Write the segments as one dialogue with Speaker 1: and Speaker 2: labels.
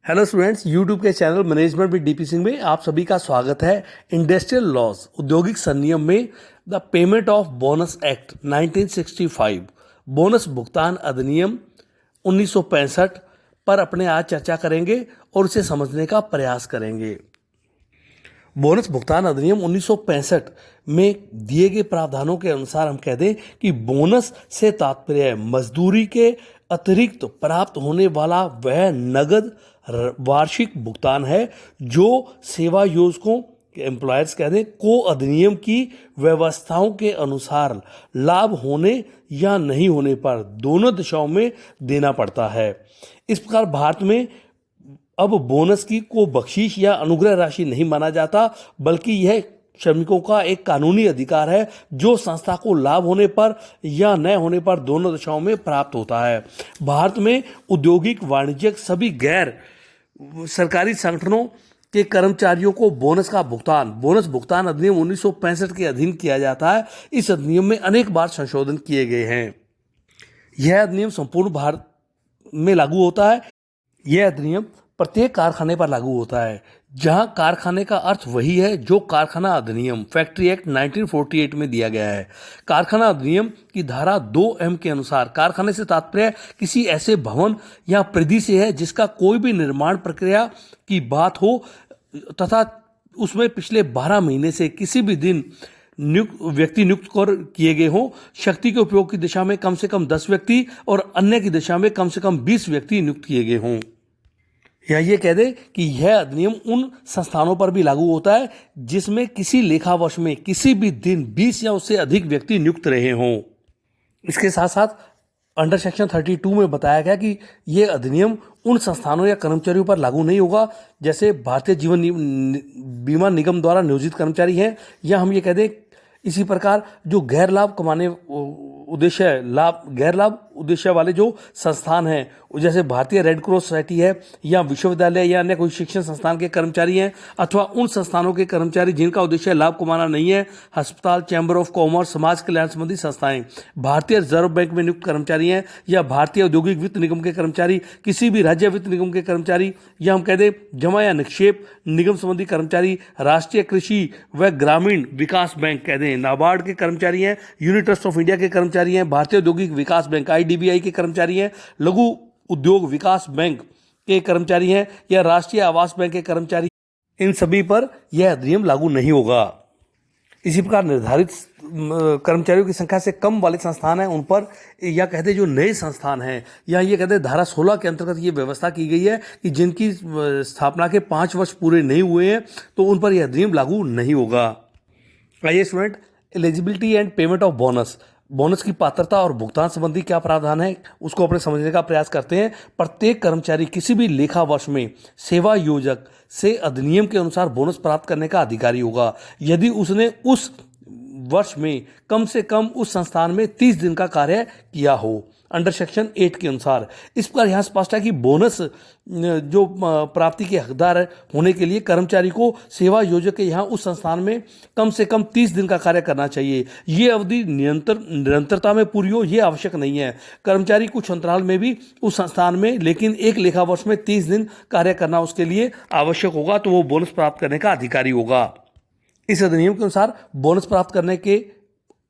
Speaker 1: Hello students, YouTube के channel management with DP Singh में आप सभी का स्वागत है। इंडस्ट्रियल लॉज औद्योगिक संनियम में the payment of bonus act 1965 bonus भुगतान अधिनियम 1965 पर अपने आज चर्चा करेंगे और उसे समझने का प्रयास करेंगे। बोनस भुगतान अधिनियम 1965 में दिए गए प्रावधानों के अनुसार हम कह दें कि बोनस से तात्पर्य है मजदूरी के अतिरिक्त प्राप्त होने वाला वह नगद वार्षिक भुगतान है जो सेवा योजकों एम्प्लॉयर्स कह दें को अधिनियम की व्यवस्थाओं के अनुसार लाभ होने या नहीं होने पर दोनों दिशाओं में देना पड़ता है। इस प्रकार भारत में अब बोनस की को बख्शीश या अनुग्रह राशि नहीं माना जाता, बल्कि यह श्रमिकों का एक कानूनी अधिकार है जो संस्था को लाभ होने पर या न होने पर दोनों दिशाओं में प्राप्त होता है। भारत में औद्योगिक वाणिज्यिक सभी गैर सरकारी संगठनों के कर्मचारियों को बोनस भुगतान अधिनियम 1965 के अधीन किया जाता है। इस अधिनियम में अनेक बार संशोधन किए गए हैं। यह अधिनियम संपूर्ण भारत में लागू होता है। यह अधिनियम प्रत्येक कारखाने पर लागू होता है, जहां कारखाने का अर्थ वही है जो कारखाना अधिनियम फैक्ट्री एक्ट 1948 में दिया गया है। कारखाना अधिनियम की धारा 2M के अनुसार कारखाने से तात्पर्य किसी ऐसे भवन या परिधि से है जिसका कोई भी निर्माण प्रक्रिया की बात हो तथा उसमें पिछले 12 महीने से किसी भी दिन व्यक्ति नियुक्त कर किए गए हों। शक्ति के उपयोग की दिशा में कम से कम 10 व्यक्ति और अन्य की दिशा में कम से कम 20 व्यक्ति नियुक्त किए गए हों। या ये कह दे कि यह अधिनियम उन संस्थानों पर भी लागू होता है जिसमें किसी लेखा वर्ष में किसी भी दिन 20 या उससे अधिक व्यक्ति नियुक्त रहे हों। इसके साथ साथ अंडर सेक्शन 32 में बताया गया कि यह अधिनियम उन संस्थानों या कर्मचारियों पर लागू नहीं होगा जैसे भारतीय जीवन बीमा निगम द्वारा नियोजित कर्मचारी हैं, या हम ये कह दें इसी प्रकार जो गैर लाभ उद्देश्य वाले जो संस्थान हैं जैसे भारतीय रेड क्रॉस सोसाइटी है या विश्वविद्यालय या अन्य कोई शिक्षण संस्थान के कर्मचारी हैं, अथवा उन संस्थानों के कर्मचारी जिनका उद्देश्य लाभ कमाना नहीं है, अस्पताल, चैम्बर ऑफ कॉमर्स, समाज कल्याण संबंधी संस्थाएं, भारतीय रिजर्व बैंक में नियुक्त कर्मचारी हैं या भारतीय औद्योगिक वित्त निगम के कर्मचारी, किसी भी राज्य वित्त निगम के कर्मचारी, या हम कह दें जमा या निक्षेप निगम संबंधी कर्मचारी, राष्ट्रीय कृषि व ग्रामीण विकास बैंक कह दें नाबार्ड के कर्मचारी हैं, यूनिट ट्रस्ट ऑफ इंडिया के कर्मचारी हैं, भारतीय औद्योगिक विकास बैंक IDBI के कर्मचारी हैं, लघु उद्योग विकास बैंक के कर्मचारी हैं या राष्ट्रीय आवास बैंक के कर्मचारी, इन सभी पर यह अधिनियम लागू नहीं होगा। इसी प्रकार निर्धारित कर्मचारियों की संख्या से कम वाले संस्थान हैं उन पर, या कहते जो नए संस्थान हैं, या ये कहते धारा 16 के अंतर्गत ये व्यवस्था की गई है कि जिनकी स्थापना के 5 वर्ष पूरे नहीं हुए हैं तो उन पर यह अधिनियम लागू नहीं होगा। आइए student, eligibility and payment of bonus की पात्रता और भुगतान संबंधी क्या प्रावधान है उसको अपने समझने का प्रयास करते हैं। प्रत्येक कर्मचारी किसी भी लेखा वर्ष में सेवा योजक से अधिनियम के अनुसार बोनस प्राप्त करने का अधिकारी होगा यदि उसने उस वर्ष में कम से कम उस संस्थान में 30 दिन का कार्य किया हो अंडर सेक्शन 8 के अनुसार। इस प्रकार यहाँ स्पष्ट है कि बोनस जो प्राप्ति के हकदार होने के लिए कर्मचारी को सेवा योजक के यहाँ उस संस्थान में कम से कम 30 दिन का कार्य करना चाहिए। ये अवधि निरंतरता में पूरी हो ये आवश्यक नहीं है। कर्मचारी कुछ अंतराल में भी उस संस्थान में लेकिन एक लेखा वर्ष में 30 दिन कार्य करना उसके लिए आवश्यक होगा तो वो बोनस प्राप्त करने का अधिकारी होगा। इस अधिनियम के अनुसार बोनस प्राप्त करने के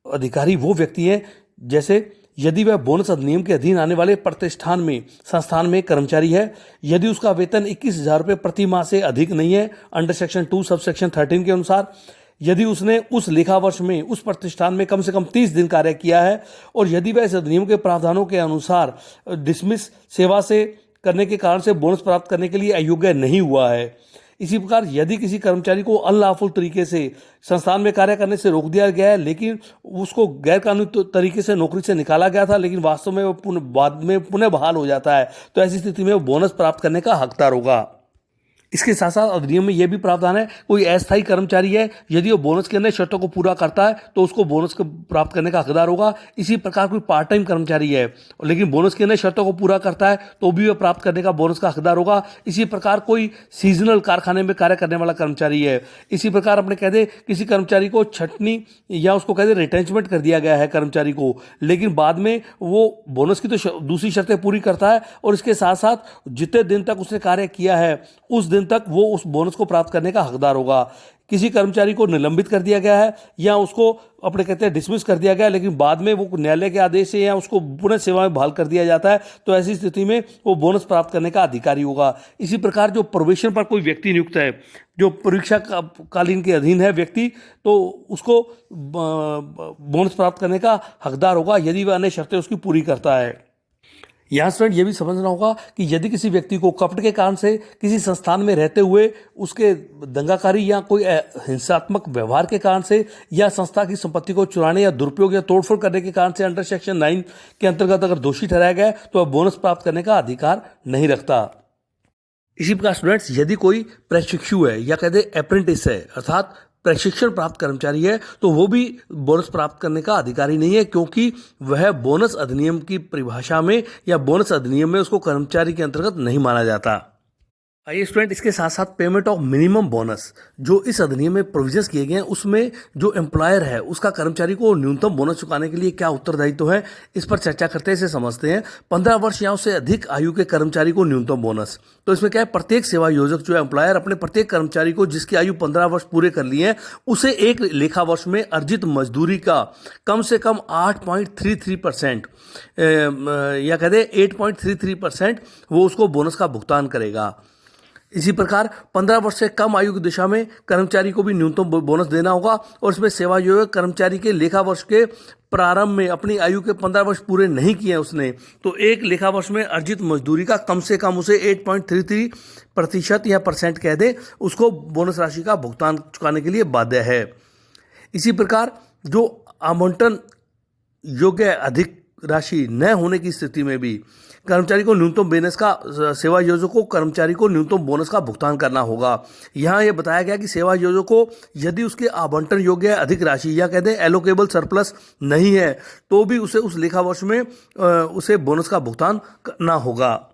Speaker 1: अधिकारी वो व्यक्ति हैं जैसे यदि वह बोनस अधिनियम के अधीन आने वाले प्रतिष्ठान में संस्थान में कर्मचारी है, यदि उसका वेतन 21,000 रुपये प्रति माह से अधिक नहीं है अंडर सेक्शन 2 सब सेक्शन 13 के अनुसार, यदि उसने उस लेखा वर्ष में उस प्रतिष्ठान में कम से कम 30 दिन कार्य किया है, और यदि वह इस अधिनियम के प्रावधानों के अनुसार डिसमिस सेवा से करने के कारण से बोनस प्राप्त करने के लिए अयोग्य नहीं हुआ है। इसी प्रकार यदि किसी कर्मचारी को अनलॉफुल तरीके से संस्थान में कार्य करने से रोक दिया गया है लेकिन उसको गैर कानूनी तरीके से नौकरी से निकाला गया था लेकिन वास्तव में वो बाद में पुनः बहाल हो जाता है तो ऐसी स्थिति में वो बोनस प्राप्त करने का हकदार होगा। इसके साथ साथ अधिनियम में यह भी प्रावधान है, कोई अस्थायी कर्मचारी है, यदि वो बोनस के अन्य शर्तों को पूरा करता है तो उसको बोनस को प्राप्त करने का हकदार होगा। इसी प्रकार कोई पार्ट टाइम कर्मचारी है लेकिन बोनस के अन्य शर्तों को पूरा करता है तो भी वह प्राप्त करने का बोनस का हकदार होगा। इसी प्रकार कोई सीजनल कारखाने में कार्य करने वाला कर्मचारी है, इसी प्रकार अपने कह दे किसी कर्मचारी को छटनी या उसको कह दे रिटेंचमेंट कर दिया गया है कर्मचारी को, लेकिन बाद में वो बोनस की तो दूसरी शर्तें पूरी करता है और इसके साथ साथ जितने दिन तक उसने कार्य किया है उस दिन तक वो उस बोनस को प्राप्त करने का हकदार होगा। किसी कर्मचारी को निलंबित कर दिया गया है या उसको अपने कहते हैं डिसमिस कर दिया गया है लेकिन बाद में वो न्यायालय के आदेश से या उसको पुनः सेवा में बहाल कर दिया जाता है तो ऐसी स्थिति में वो बोनस प्राप्त करने का अधिकारी होगा। इसी प्रकार जो प्रोबेशन पर कोई व्यक्ति नियुक्त है, जो परीक्षा कालीन के अधीन है व्यक्ति, तो उसको बोनस प्राप्त करने का हकदार होगा यदि वह अन्य शर्तें उसकी पूरी करता है। यहाँ स्टूडेंट ये भी समझना होगा कि यदि किसी व्यक्ति को कपट के कारण से किसी संस्थान में रहते हुए उसके दंगाकारी या कोई हिंसात्मक व्यवहार के कारण से या संस्था की संपत्ति को चुराने या दुरुपयोग या तोड़फोड़ करने के कारण से अंडर सेक्शन 9 के अंतर्गत अगर दोषी ठहराया गया तो वह बोनस प्राप्त करने का अधिकार नहीं रखता। इसी प्रकार स्टूडेंट्स यदि कोई प्रशिक्षु है या कहते अप्रेंटिस है अर्थात प्रशिक्षण प्राप्त कर्मचारी है तो वो भी बोनस प्राप्त करने का अधिकारी नहीं है क्योंकि वह बोनस अधिनियम की परिभाषा में या बोनस अधिनियम में उसको कर्मचारी के अंतर्गत नहीं माना जाता। आइए स्टूडेंट इसके साथ साथ पेमेंट ऑफ मिनिमम बोनस जो इस अधिनियम में प्रोविजंस किए गए हैं उसमें जो एम्प्लॉयर है उसका कर्मचारी को न्यूनतम बोनस चुकाने के लिए क्या उत्तरदायित्व है, इस पर चर्चा करते हैं, इसे समझते हैं। 15 वर्ष या उससे अधिक आयु के कर्मचारी को न्यूनतम बोनस, तो इसमें क्या है, प्रत्येक सेवा योजक जो एम्प्लॉयर अपने प्रत्येक कर्मचारी को जिसकी आयु 15 वर्ष पूरे कर लिए हैं उसे एक लेखा वर्ष में अर्जित मजदूरी का कम से कम 8.33% या कहते 8.33% वो उसको बोनस का भुगतान करेगा। इसी प्रकार 15 वर्ष से कम आयु की दिशा में कर्मचारी को भी न्यूनतम बोनस देना होगा और इसमें सेवा योजक कर्मचारी के लेखा वर्ष के प्रारंभ में अपनी आयु के 15 वर्ष पूरे नहीं किए उसने तो एक लेखा वर्ष में अर्जित मजदूरी का कम से कम उसे 8.33% या परसेंट कह दे उसको बोनस राशि का भुगतान चुकाने के लिए बाध्य है। इसी प्रकार जो आवंटन योग्य अधिक राशि न होने की स्थिति में भी कर्मचारी को न्यूनतम बोनस का सेवा योजक को कर्मचारी को न्यूनतम बोनस का भुगतान करना होगा। यहाँ यह बताया गया कि सेवा योजक को यदि उसके आवंटन योग्य अधिक राशि या कहते हैं एलोकेबल सरप्लस नहीं है तो भी उसे उस लेखा वर्ष में उसे बोनस का भुगतान करना होगा।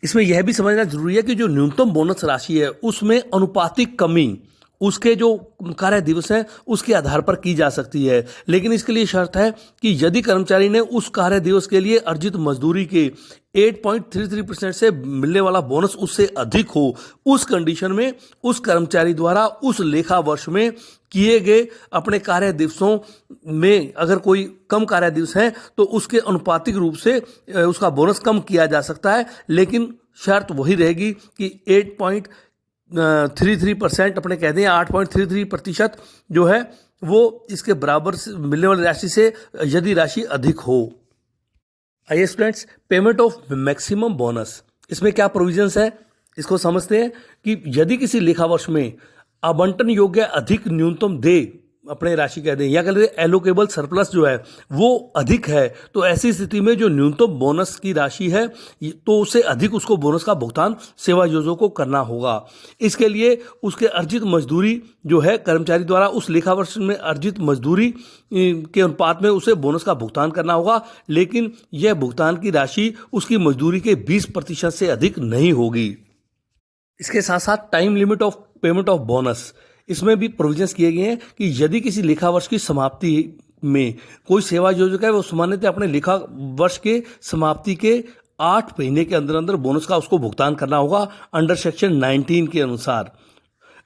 Speaker 1: इसमें यह भी समझना जरूरी है कि जो न्यूनतम बोनस राशि है उसमें अनुपातिक कमी उसके जो कार्य दिवस हैं उसके आधार पर की जा सकती है, लेकिन इसके लिए शर्त है कि यदि कर्मचारी ने उस कार्य दिवस के लिए अर्जित मजदूरी के 8.33% से मिलने वाला बोनस उससे अधिक हो, उस कंडीशन में उस कर्मचारी द्वारा उस लेखा वर्ष में किए गए अपने कार्य दिवसों में अगर कोई कम कार्य दिवस हैं तो उसके अनुपातिक रूप से उसका बोनस कम किया जा सकता है, लेकिन शर्त वही रहेगी कि 8.33% अपने कहते हैं 8.33% जो है वो इसके बराबर मिलने वाली राशि से यदि राशि अधिक हो। आइए students payment of maximum bonus, इसमें क्या प्रोविजंस है इसको समझते हैं कि यदि किसी लेखा वर्ष में आवंटन योग्य अधिक न्यूनतम दे अपने राशि कह दें या कह लें एलोकेबल सरप्लस जो है वो अधिक है तो ऐसी स्थिति में जो न्यूनतम बोनस की राशि है तो उससे अधिक उसको बोनस का भुगतान सेवा योजकों को करना होगा। इसके लिए उसके अर्जित मजदूरी जो है कर्मचारी द्वारा उस लेखा वर्ष में अर्जित मजदूरी के अनुपात में उसे बोनस का भुगतान करना होगा, लेकिन यह भुगतान की राशि उसकी मजदूरी के 20% से अधिक नहीं होगी। इसके साथ साथ time limit of payment of bonus, इसमें भी प्रोविजंस किए गए हैं कि यदि किसी लेखा वर्ष की समाप्ति में कोई सेवा योजक है वो सामान्यतः अपने लेखा वर्ष के समाप्ति के 8 महीने के अंदर अंदर बोनस का उसको भुगतान करना होगा अंडर सेक्शन 19 के अनुसार।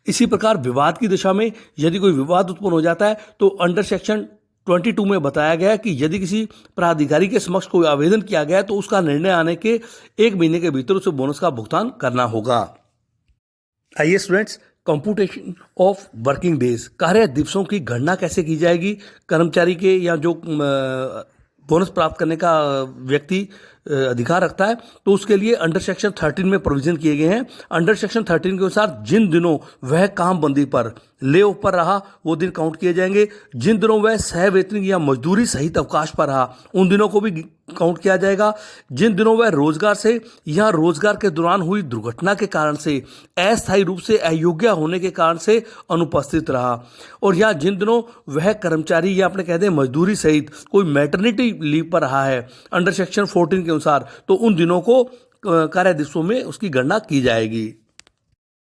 Speaker 1: इसी प्रकार विवाद की दिशा में यदि कोई विवाद उत्पन्न हो जाता है तो अंडर सेक्शन 22 में बताया गया है कि यदि किसी प्राधिकारी के समक्ष कोई आवेदन किया गया है तो उसका निर्णय आने के 1 महीने के भीतर उसे बोनस का भुगतान करना होगा। आइए students computation of working days, कार्य दिवसों की गणना कैसे की जाएगी कर्मचारी के या जो बोनस प्राप्त करने का व्यक्ति अधिकार रखता है, तो उसके लिए अंडर सेक्शन 13 में प्रोविजन किए गए हैं। अंडर सेक्शन 13 के अनुसार जिन दिनों वह काम बंदी पर ले ऑफ पर रहा वो दिन काउंट किए जाएंगे। जिन दिनों वह सह वेतन या मजदूरी सहित अवकाश पर रहा उन दिनों को भी काउंट किया जाएगा। जिन दिनों वह रोजगार से या रोजगार के दौरान हुई दुर्घटना के कारण से अस्थायी रूप से अयोग्य होने के कारण से अनुपस्थित रहा, और या जिन दिनों वह कर्मचारी या अपने कहते हैं मजदूरी सहित कोई मैटरनिटी लीव पर रहा है अंडर सेक्शन 14 के अनुसार, तो उन दिनों को कार्य दिवसों में उसकी गणना की जाएगी।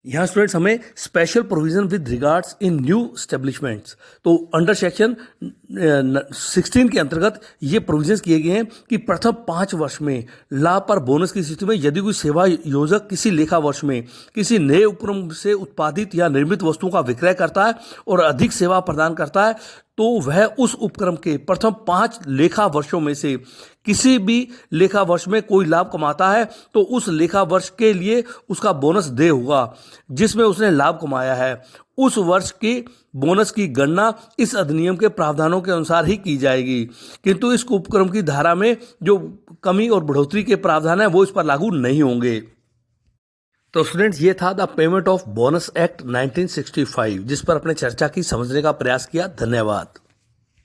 Speaker 1: यहाँ स्टूडेंट्स हमें special provision with regards in new establishments, तो अंडर सेक्शन 16 के अंतर्गत ये प्रोविजंस किए गए हैं कि प्रथम 5 वर्ष में लाभ पर बोनस की स्थिति में यदि कोई सेवा योजक किसी लेखा वर्ष में किसी नए उपक्रम से उत्पादित या निर्मित वस्तुओं का विक्रय करता है और अधिक सेवा प्रदान करता है, तो वह उस उपक्रम के प्रथम 5 लेखा वर्षों में से किसी भी लेखा वर्ष में कोई लाभ कमाता है तो उस लेखा वर्ष के लिए उसका बोनस दे होगा जिसमें उसने लाभ कमाया है। उस वर्ष के बोनस की गणना इस अधिनियम के प्रावधानों के अनुसार ही की जाएगी, किंतु इस उपक्रम की धारा में जो कमी और बढ़ोतरी के प्रावधान है वो इस पर लागू नहीं होंगे। तो स्टूडेंट्स ये था the payment of bonus act 1965 जिस पर अपने चर्चा की समझने का प्रयास किया। धन्यवाद।